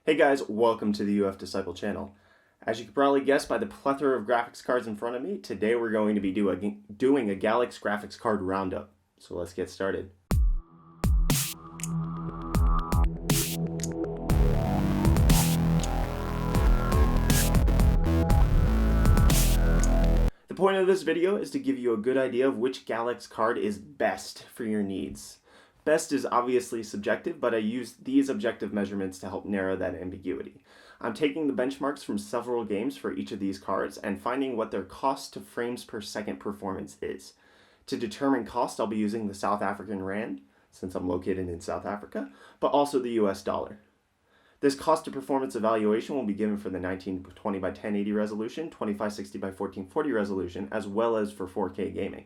Hey guys, welcome to the UF Disciple channel. As you can probably guess by the plethora of graphics cards in front of me, today we're going to be doing a Galax graphics card roundup. So let's get started. The point of this video is to give you a good idea of which Galax card is best for your needs. Best is obviously subjective, but I use these objective measurements to help narrow that ambiguity. I'm taking the benchmarks from several games for each of these cards and finding what their cost to frames per second performance is. To determine cost, I'll be using the South African Rand, since I'm located in South Africa, but also the US dollar. This cost to performance evaluation will be given for the 1920 by 1080 resolution, 2560 by 1440 resolution, as well as for 4K gaming.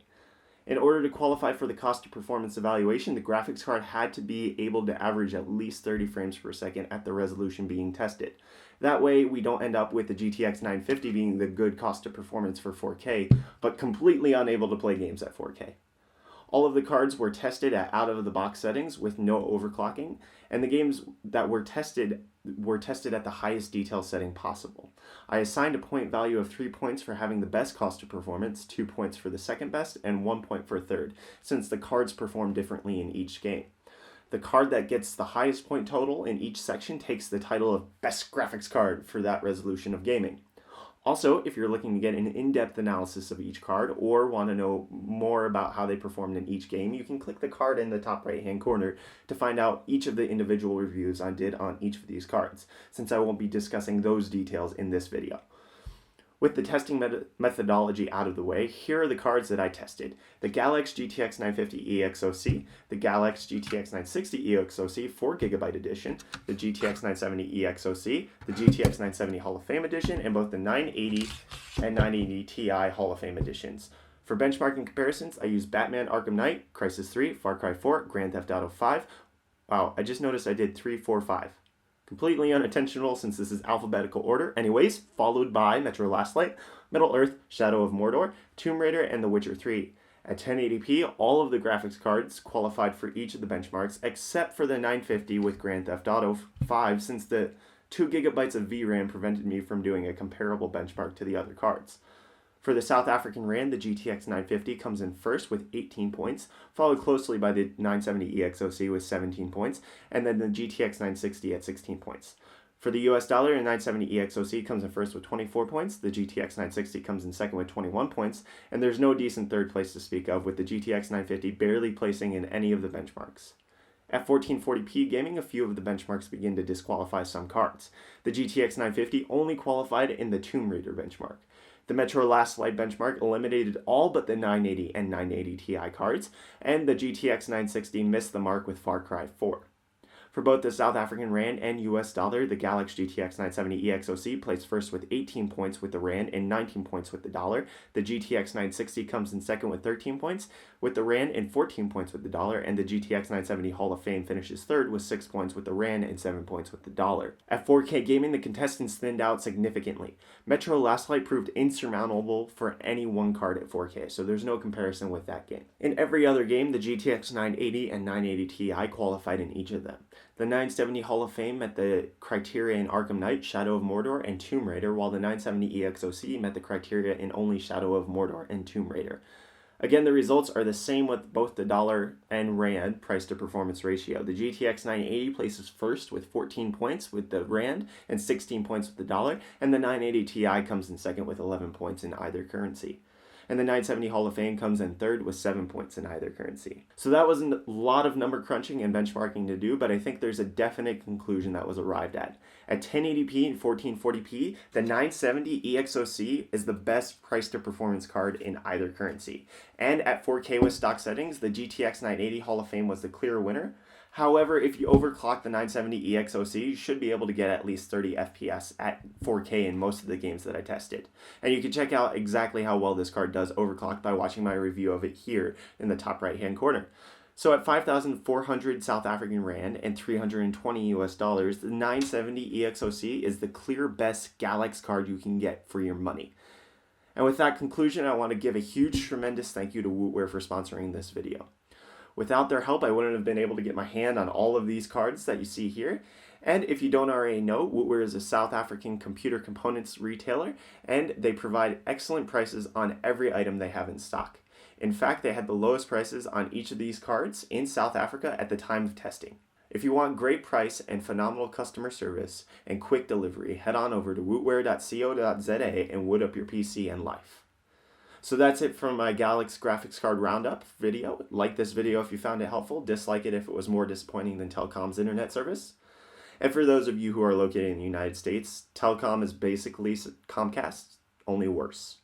In order to qualify for the cost to performance evaluation, the graphics card had to be able to average at least 30 frames per second at the resolution being tested. That way, we don't end up with the GTX 950 being the good cost to performance for 4K, but completely unable to play games at 4K. All of the cards were tested at out-of-the-box settings with no overclocking, and the games that were tested at the highest detail setting possible. I assigned a point value of 3 points for having the best cost to performance, 2 points for the second best, and 1 point for third, since the cards perform differently in each game. The card that gets the highest point total in each section takes the title of Best Graphics Card for that resolution of gaming. Also, if you're looking to get an in-depth analysis of each card or want to know more about how they performed in each game, you can click the card in the top right-hand corner to find out each of the individual reviews I did on each of these cards, since I won't be discussing those details in this video. With the testing methodology out of the way, here are the cards that I tested. The Galax GTX 950 EXOC, the Galax GTX 960 EXOC 4GB edition, the GTX 970 EXOC, the GTX 970 Hall of Fame edition, and both the 980 and 980 Ti Hall of Fame editions. For benchmarking comparisons, I used Batman Arkham Knight, Crysis 3, Far Cry 4, Grand Theft Auto 5. Wow, I just noticed I did 3, 4, 5. Completely unintentional since this is alphabetical order. Anyways, followed by Metro Last Light, Middle Earth, Shadow of Mordor, Tomb Raider, and The Witcher 3. At 1080p, all of the graphics cards qualified for each of the benchmarks except for the 950 with Grand Theft Auto 5 since the 2 GB of VRAM prevented me from doing a comparable benchmark to the other cards. For the South African Rand, the GTX 950 comes in first with 18 points, followed closely by the 970 EXOC with 17 points, and then the GTX 960 at 16 points. For the US dollar, the 970 EXOC comes in first with 24 points, the GTX 960 comes in second with 21 points, and there's no decent third place to speak of, with the GTX 950 barely placing in any of the benchmarks. At 1440p gaming, a few of the benchmarks begin to disqualify some cards. The GTX 950 only qualified in the Tomb Raider benchmark. The Metro Last Light benchmark eliminated all but the 980 and 980 Ti cards, and the GTX 960 missed the mark with Far Cry 4. For both the South African Rand and US dollar, the Galax GTX 970 EXOC placed first with 18 points with the Rand and 19 points with the dollar. The GTX 960 comes in second with 13 points with the Rand and 14 points with the dollar, and the GTX 970 Hall of Fame finishes third with 6 points with the Rand and 7 points with the dollar. At 4K gaming, the contestants thinned out significantly. Metro Last Light proved insurmountable for any one card at 4K, so there's no comparison with that game. In every other game, the GTX 980 and 980 Ti qualified in each of them. The 970 Hall of Fame met the criteria in Arkham Knight, Shadow of Mordor, and Tomb Raider, while the 970 EXOC met the criteria in only Shadow of Mordor and Tomb Raider. Again, the results are the same with both the dollar and Rand price to performance ratio. The GTX 980 places first with 14 points with the Rand and 16 points with the dollar, and the 980 Ti comes in second with 11 points in either currency. And the 970 Hall of Fame comes in third with 7 points in either currency. So that was a lot of number crunching and benchmarking to do, but I think there's a definite conclusion that was arrived at. At 1080p and 1440p, the 970 EXOC is the best price to performance card in either currency. And at 4K with stock settings, the GTX 980 Hall of Fame was the clear winner. However, if you overclock the 970 EXOC, you should be able to get at least 30 FPS at 4K in most of the games that I tested. And you can check out exactly how well this card does overclock by watching my review of it here in the top right-hand corner. So at 5,400 South African Rand and 320 US dollars, the 970 EXOC is the clear best Galax card you can get for your money. And with that conclusion, I want to give a huge, tremendous thank you to Wootware for sponsoring this video. Without their help, I wouldn't have been able to get my hand on all of these cards that you see here. And if you don't already know, Wootware is a South African computer components retailer, and they provide excellent prices on every item they have in stock. In fact, they had the lowest prices on each of these cards in South Africa at the time of testing. If you want great price and phenomenal customer service and quick delivery, head on over to wootware.co.za and wood up your PC and life. So that's it from my Galax graphics card roundup video. Like this video if you found it helpful, dislike it if it was more disappointing than Telcom's internet service. And for those of you who are located in the United States, Telcom is basically Comcast, only worse.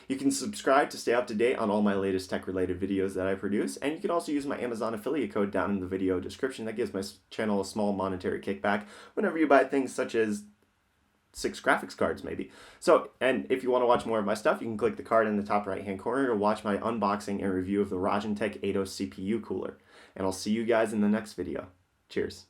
You can subscribe to stay up to date on all my latest tech-related videos that I produce, and you can also use my Amazon affiliate code down in the video description. That gives my channel a small monetary kickback whenever you buy things such as 6 graphics cards, maybe. So, and if you want to watch more of my stuff, you can click the card in the top right-hand corner to watch my unboxing and review of the Rogentech 8.0 CPU cooler. And I'll see you guys in the next video. Cheers.